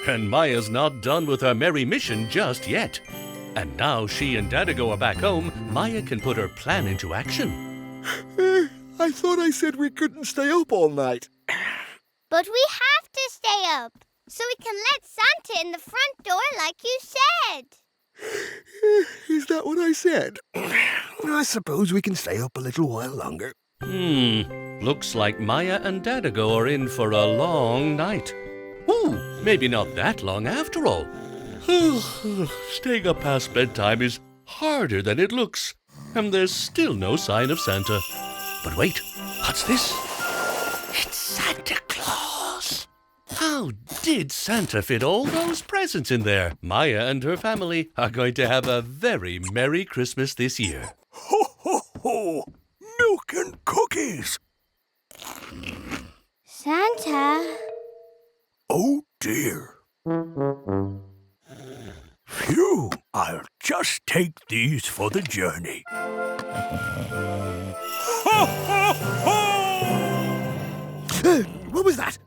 And Maya's not done with her merry mission just yet. And now she and Dadigo are back home, Mya can put her plan into action. I thought I said we couldn't stay up all night. But we have to stay up, so we can let Santa in the front door like you said. Is that what I said? I suppose we can stay up a little while longer. Looks like Mya and Dadigo are in for a long night. Ooh, maybe not that long after all. Staying up past bedtime is harder than it looks, and there's still no sign of Santa. But wait, what's this? It's Santa Claus! How did Santa fit all those presents in there? Mya and her family are going to have a very Merry Christmas this year. Ho, ho, ho! Milk and cookies! Santa? Oh, dear. Phew, I'll just take these for the journey. Ho, ho, ho! What was that?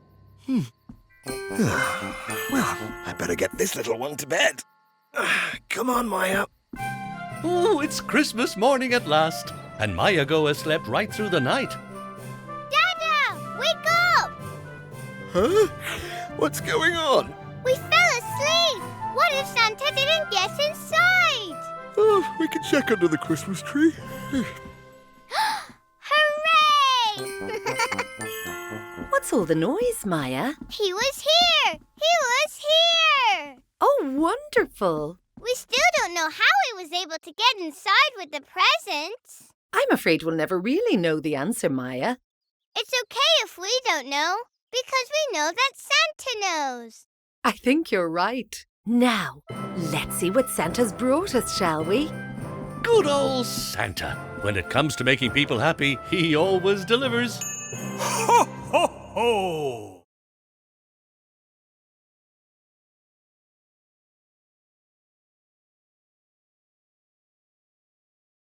Well, I better get this little one to bed. Come on, Mya. Oh, it's Christmas morning at last, and Mya Go has slept right through the night. Dada, wake up! Huh? What's going on? We fell asleep. What if Santa didn't get inside? Oh, we can check under the Christmas tree. Hooray! What's all the noise, Mya? He was here! He was here! Oh, wonderful. We still don't know how he was able to get inside with the presents. I'm afraid we'll never really know the answer, Mya. It's okay if we don't know, because we know that Santa knows. I think you're right. Now, let's see what Santa's brought us, shall we? Good old Santa. When it comes to making people happy, he always delivers. Ho, ho, ho!